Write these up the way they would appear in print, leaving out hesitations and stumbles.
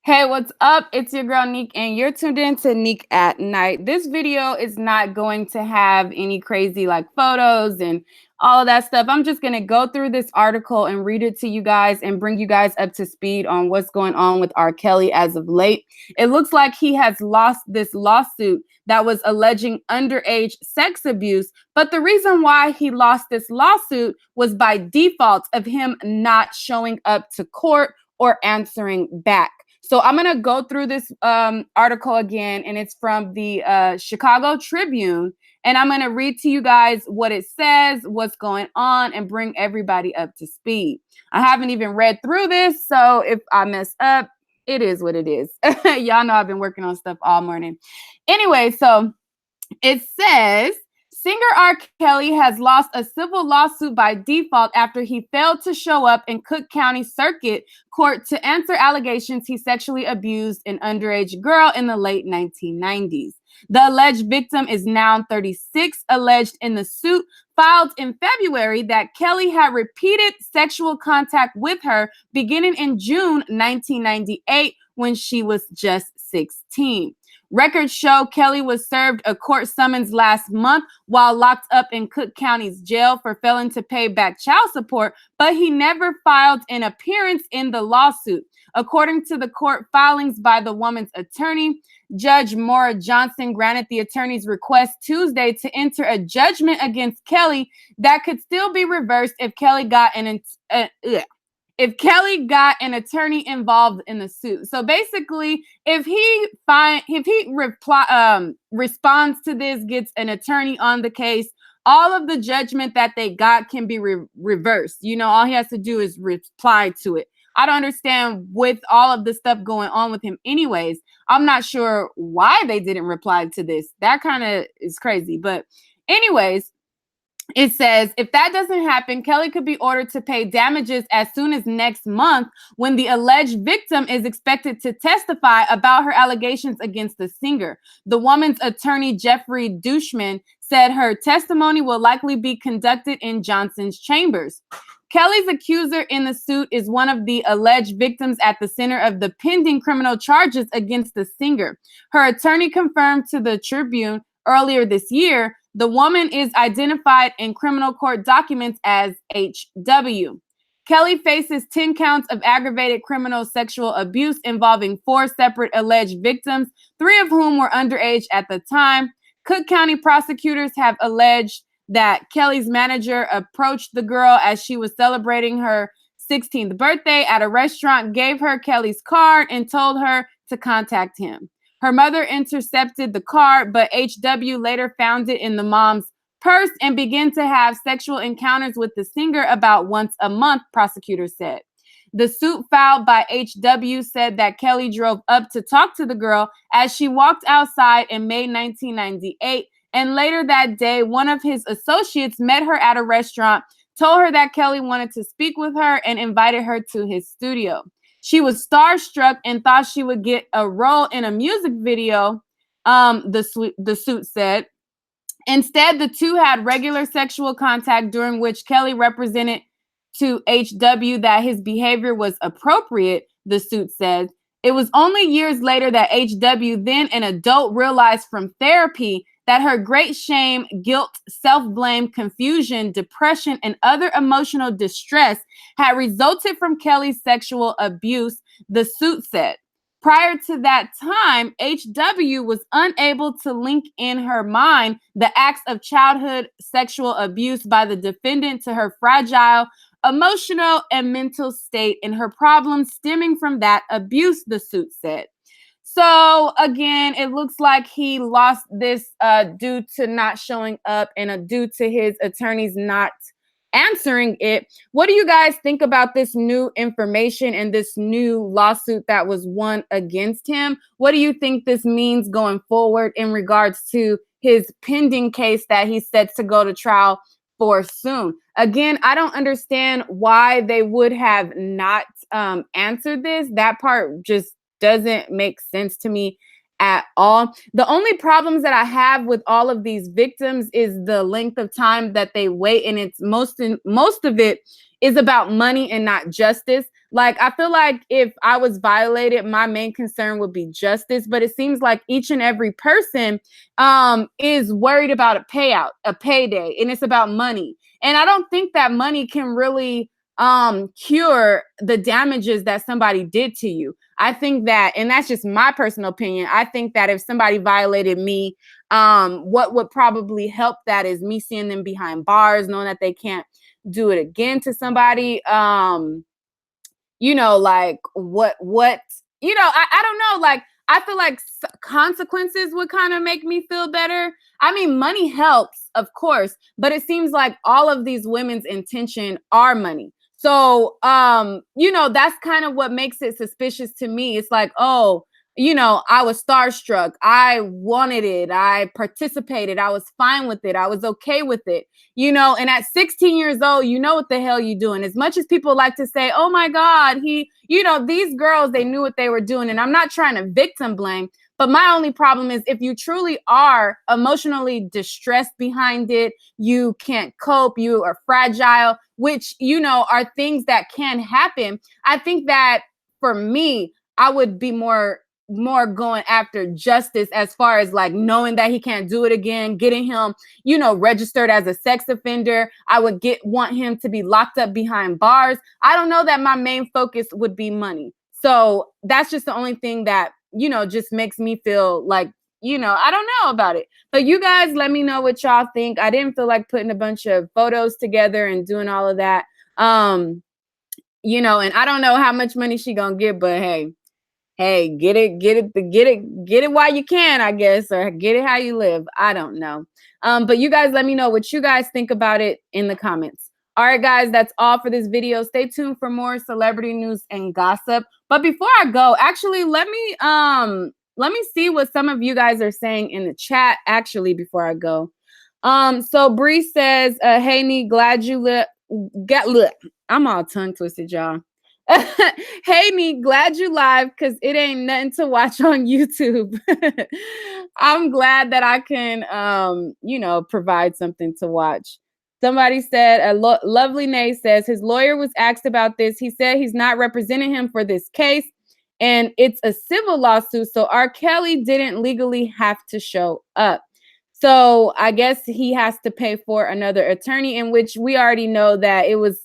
Hey, what's up? It's your girl Nique, and you're tuned in to Nique at Night. This video is not going to have any crazy like photos and all of that stuff. I'm just going to go through this article and read it to you guys and bring you guys up to speed on what's going on with R. Kelly as of late. It looks like he has lost this lawsuit that was alleging underage sex abuse, but the reason why he lost this lawsuit was by default of him not showing up to court or answering back. So I'm going to go through this article again, and it's from the Chicago Tribune. And I'm going to read to you guys what it says, what's going on, and bring everybody up to speed. I haven't even read through this, so if I mess up, it is what it is. Y'all know I've been working on stuff all morning. Anyway, so it says, singer R. Kelly has lost a civil lawsuit by default after he failed to show up in Cook County Circuit Court to answer allegations he sexually abused an underage girl in the late 1990s. The alleged victim is now 36, alleged in the suit filed in February that Kelly had repeated sexual contact with her beginning in June 1998 when she was just 16. Records show Kelly was served a court summons last month while locked up in Cook County's jail for failing to pay back child support, but he never filed an appearance in the lawsuit. According to the court filings by the woman's attorney, Judge Maura Johnson granted the attorney's request Tuesday to enter a judgment against Kelly that could still be reversed if Kelly got an attorney involved in the suit. So basically, if he responds to this, gets an attorney on the case, all of the judgment that they got can be reversed. You know, all he has to do is reply to it. I don't understand with all of the stuff going on with him anyways. I'm not sure why they didn't reply to this. That kind of is crazy. But anyways, it says, if that doesn't happen, Kelly could be ordered to pay damages as soon as next month when the alleged victim is expected to testify about her allegations against the singer. The woman's attorney, Jeffrey Dushman, said her testimony will likely be conducted in Johnson's chambers. Kelly's accuser in the suit is one of the alleged victims at the center of the pending criminal charges against the singer. Her attorney confirmed to the Tribune earlier this year the woman is identified in criminal court documents as HW. Kelly faces 10 counts of aggravated criminal sexual abuse involving 4 separate alleged victims, 3 of whom were underage at the time. Cook County prosecutors have alleged that Kelly's manager approached the girl as she was celebrating her 16th birthday at a restaurant, gave her Kelly's card, and told her to contact him. Her mother intercepted the card, but HW later found it in the mom's purse and began to have sexual encounters with the singer about once a month, prosecutors said. The suit filed by HW said that Kelly drove up to talk to the girl as she walked outside in May 1998, and later that day, one of his associates met her at a restaurant, told her that Kelly wanted to speak with her, and invited her to his studio. She was starstruck and thought she would get a role in a music video, the suit said. Instead, the two had regular sexual contact during which Kelly represented to HW that his behavior was appropriate, the suit said. It was only years later that HW, then an adult, realized from therapy that her great shame, guilt, self-blame, confusion, depression, and other emotional distress had resulted from Kelly's sexual abuse, the suit said. Prior to that time, HW was unable to link in her mind the acts of childhood sexual abuse by the defendant to her fragile emotional and mental state and her problems stemming from that abuse, the suit said. So again, it looks like he lost this due to not showing up and due to his attorneys not answering it. What do you guys think about this new information and this new lawsuit that was won against him? What do you think this means going forward in regards to his pending case that he's set to go to trial for soon? Again, I don't understand why they would have not answered this. That part just doesn't make sense to me at all. The only problems that I have with all of these victims is the length of time that they wait, and it's most of it is about money and not justice. Like, I feel like if I was violated, my main concern would be justice, but it seems like each and every person is worried about a payout, a payday, and it's about money. And I don't think that money can really cure the damages that somebody did to you. I think that, and that's just my personal opinion, I think that if somebody violated me, what would probably help that is me seeing them behind bars, knowing that they can't do it again to somebody. Like I don't know, like I feel like consequences would kind of make me feel better. I mean, money helps, of course, but it seems like all of these women's intention are money. So, that's kind of what makes it suspicious to me. It's like, oh, I was starstruck. I wanted it. I participated. I was fine with it. I was okay with it. And at 16 years old, you know what the hell you're doing. As much as people like to say, oh my God, these girls, they knew what they were doing. And I'm not trying to victim blame, but my only problem is if you truly are emotionally distressed behind it, you can't cope, you are fragile, which, are things that can happen. I think that for me, I would be more going after justice as far as like knowing that he can't do it again, getting him, registered as a sex offender. I would want him to be locked up behind bars. I don't know that my main focus would be money. So that's just the only thing that, just makes me feel like, I don't know about it. But you guys let me know what y'all think. I didn't feel like putting a bunch of photos together and doing all of that. And I don't know how much money she gonna get, but hey, get it while you can, I guess, or get it how you live. I don't know. But you guys let me know what you guys think about it in the comments. All right, guys, that's all for this video. Stay tuned for more celebrity news and gossip. But before I go, actually, let me see what some of you guys are saying in the chat, actually, before I go. So Bree says, hey, Nique, glad you look. I'm all tongue twisted, y'all. Hey, Nique, glad you live because it ain't nothing to watch on YouTube. I'm glad that I can, provide something to watch. Somebody said, Lovely Nay says, his lawyer was asked about this. He said he's not representing him for this case, and it's a civil lawsuit, so RKelly didn't legally have to show up. So I guess he has to pay for another attorney, in which we already know that it was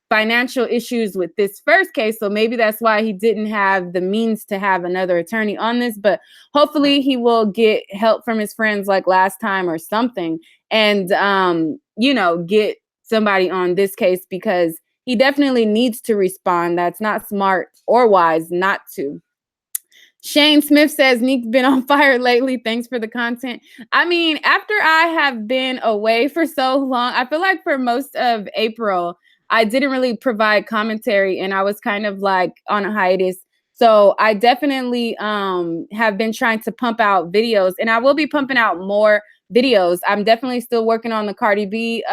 financial issues with this first case. So maybe that's why he didn't have the means to have another attorney on this, but hopefully he will get help from his friends like last time or something, and, get somebody on this case because he definitely needs to respond. That's not smart or wise not to. Shane Smith says, Nique's been on fire lately. Thanks for the content. I mean, after I have been away for so long, I feel like for most of April, I didn't really provide commentary and I was kind of like on a hiatus. So I definitely have been trying to pump out videos, and I will be pumping out more videos. I'm definitely still working on the Cardi B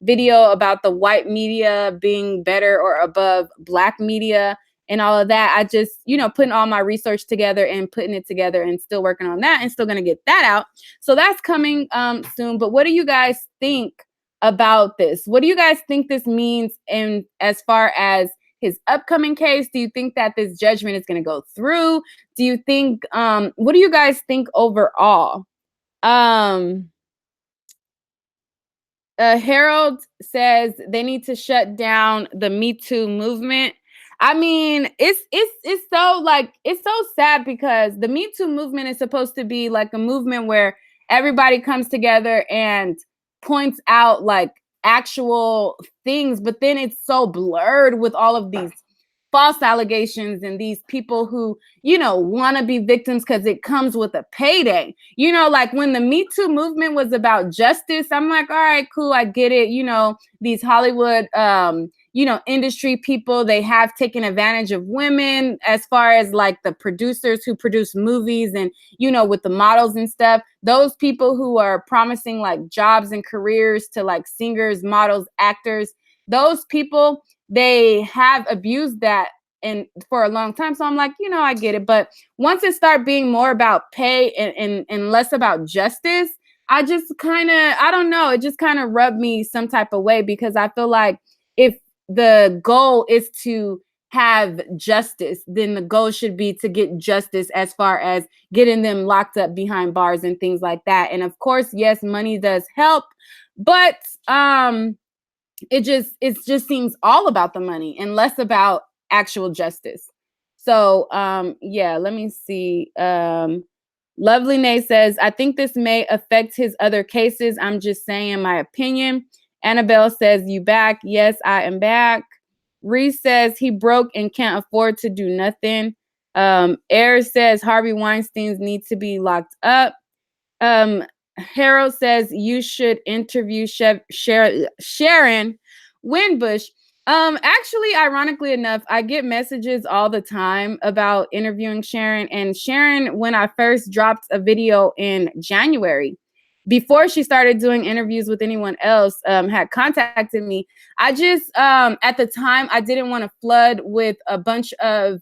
video about the white media being better or above black media and all of that. I just, putting all my research together and putting it together and still working on that and still going to get that out. So that's coming soon. But what do you guys think about this? What do you guys think this means in as far as his upcoming case? Do you think that this judgment is going to go through? Do you think, what do you guys think overall? Harold says they need to shut down the Me Too movement. I mean, it's so sad because the Me Too movement is supposed to be like a movement where everybody comes together and points out like actual things, but then it's so blurred with all of these false allegations and these people who, want to be victims because it comes with a payday. Like when the Me Too movement was about justice, I'm like, all right, cool, I get it. These Hollywood, industry people, they have taken advantage of women as far as like the producers who produce movies and, with the models and stuff. Those people who are promising like jobs and careers to like singers, models, actors, those people, they have abused that and for a long time. So I'm like, I get it. But once it started being more about pay and less about justice, I just kind of, I don't know, it just kind of rubbed me some type of way, because I feel like if the goal is to have justice, then the goal should be to get justice as far as getting them locked up behind bars and things like that. And of course, yes, money does help, but it just seems all about the money and less about actual justice. So yeah, let me see. Lovely Nay says, I think this may affect his other cases. I'm just saying my opinion. Annabelle says, you back? Yes, I am back. Reese says he broke and can't afford to do nothing. Air says Harvey Weinstein's need to be locked up. Harold says you should interview Sharon Winbush. Actually, ironically enough, I get messages all the time about interviewing Sharon. And Sharon, when I first dropped a video in January, before she started doing interviews with anyone else, had contacted me. I just, at the time, I didn't want to flood with a bunch of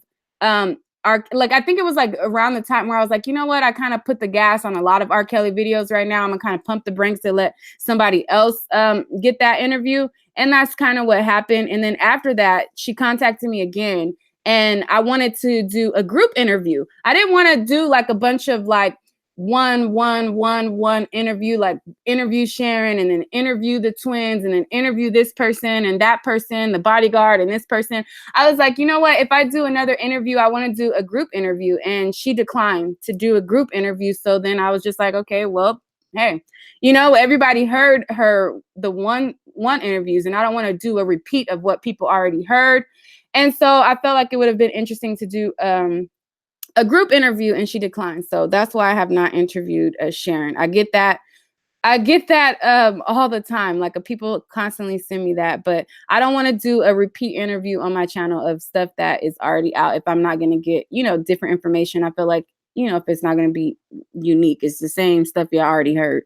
I think it was like around the time where I was like, you know what? I kind of put the gas on a lot of RKelly videos right now. I'm gonna kind of pump the brakes to let somebody else get that interview. And that's kind of what happened. And then after that, she contacted me again, and I wanted to do a group interview. I didn't want to do like a bunch of like one interview, like interview Sharon and then interview the twins and then interview this person and that person, the bodyguard and this person. I was like, you know what? If I do another interview, I want to do a group interview. And she declined to do a group interview. So then I was just like, okay, well, hey, everybody heard the one interviews, and I don't want to do a repeat of what people already heard. And so I felt like it would have been interesting to do a group interview, and she declined. So that's why I have not interviewed Sharon. I get that all the time. Like people constantly send me that, but I don't want to do a repeat interview on my channel of stuff that is already out if I'm not going to get, different information. I feel like, if it's not going to be unique, it's the same stuff you already heard.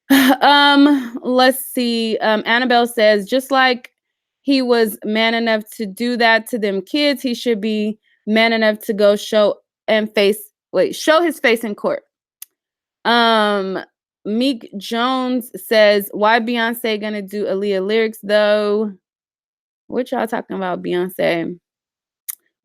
Let's see. Annabelle says, just like he was man enough to do that to them kids, he should be man enough to go show his face in court. Meek Jones says, why Beyonce gonna do Aaliyah lyrics though? What y'all talking about, Beyonce?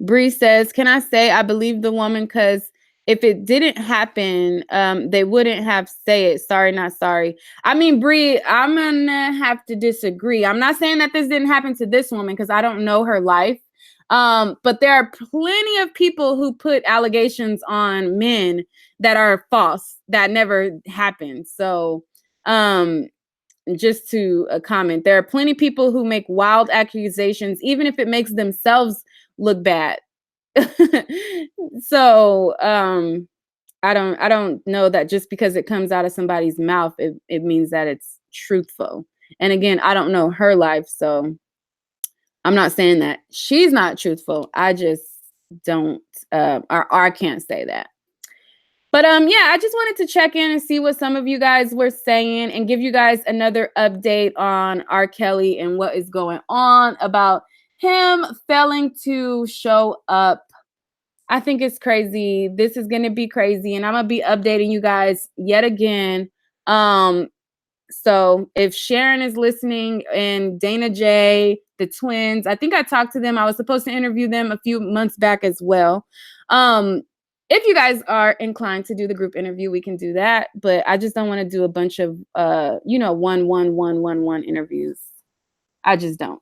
Bree says, can I say I believe the woman because if it didn't happen, they wouldn't have say it. Sorry, not sorry. I mean, Bree, I'm gonna have to disagree. I'm not saying that this didn't happen to this woman because I don't know her life. But there are plenty of people who put allegations on men that are false, that never happened. So, just to comment, there are plenty of people who make wild accusations, even if it makes themselves look bad. So, I don't know that just because it comes out of somebody's mouth, it means that it's truthful. And again, I don't know her life, so I'm not saying that she's not truthful. I just don't, or I can't say that. But yeah, I just wanted to check in and see what some of you guys were saying and give you guys another update on R. Kelly and what is going on about him failing to show up. I think it's crazy. This is going to be crazy, and I'm going to be updating you guys yet again. So if Sharon is listening and Dana J, the twins, I think I talked to them. I was supposed to interview them a few months back as well. If you guys are inclined to do the group interview, we can do that. But I just don't want to do a bunch of, one interviews. I just don't.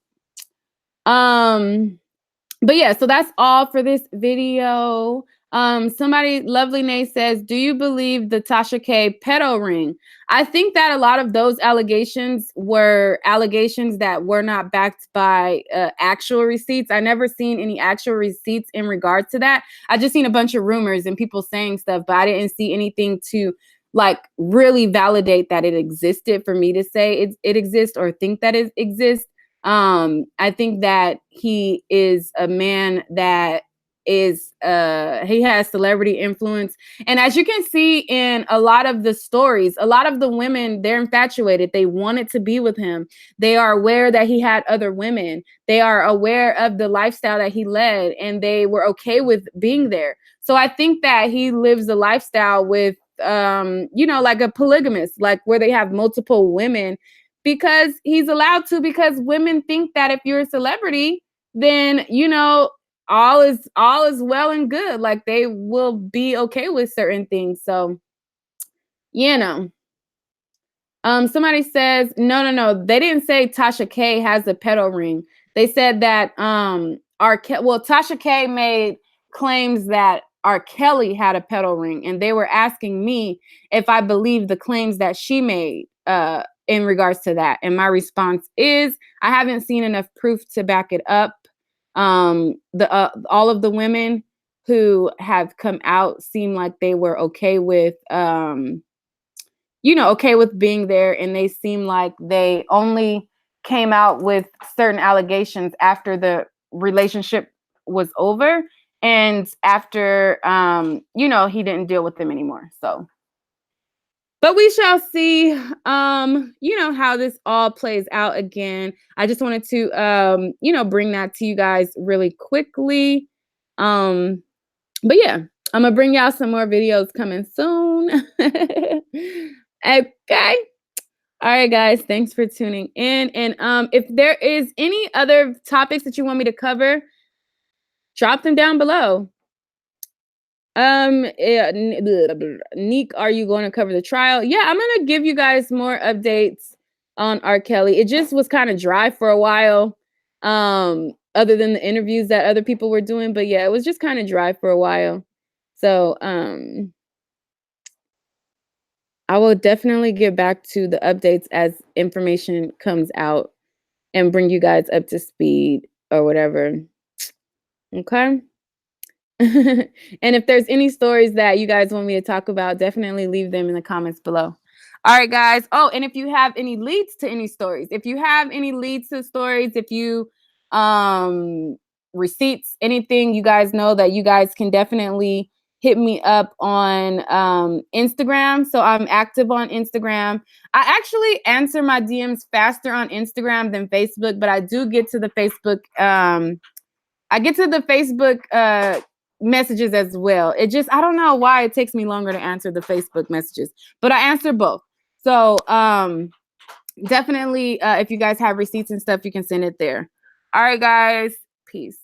But yeah, so that's all for this video. Somebody, Lovely Nay says, do you believe the Tasha K pedo ring? I think that a lot of those allegations were allegations that were not backed by actual receipts. I never seen any actual receipts in regard to that. I just seen a bunch of rumors and people saying stuff, but I didn't see anything to like really validate that it existed for me to say it exists or think that it exists. I think that he is a man that he has celebrity influence. And as you can see in a lot of the stories, a lot of the women, they're infatuated. They wanted to be with him. They are aware that he had other women. They are aware of the lifestyle that he led, and they were okay with being there. So I think that he lives a lifestyle with, like a polygamist, like where they have multiple women, because he's allowed to, because women think that if you're a celebrity, then, all is well and good. Like, they will be okay with certain things. So, somebody says, no. They didn't say Tasha K has a pedo ring. They said that Tasha K made claims that R. Kelly had a pedo ring, and they were asking me if I believe the claims that she made in regards to that. And my response is, I haven't seen enough proof to back it up. All of the women who have come out seem like they were okay with okay with being there, and they seem like they only came out with certain allegations after the relationship was over, and after he didn't deal with them anymore. So, but we shall see how this all plays out. Again, I just wanted to bring that to you guys really quickly. But yeah, I'm gonna bring y'all some more videos coming soon. Okay. All right, guys. Thanks for tuning in. And if there is any other topics that you want me to cover, drop them down below. Nique, are you going to cover the trial? Yeah, I'm gonna give you guys more updates on R. Kelly. It just was kind of dry for a while. Other than the interviews that other people were doing. But yeah, it was just kind of dry for a while. So I will definitely get back to the updates as information comes out and bring you guys up to speed or whatever. Okay. And if there's any stories that you guys want me to talk about, definitely leave them in the comments below. All right, guys. Oh, and if you have any leads to any stories, if you receipts, anything, you guys know that you guys can definitely hit me up on Instagram. So I'm active on Instagram. I actually answer my DMs faster on Instagram than Facebook, but I do get to the Facebook. Messages as well. It just, I don't know why it takes me longer to answer the Facebook messages, but I answer both. So definitely, if you guys have receipts and stuff, you can send it there. All right, guys. Peace.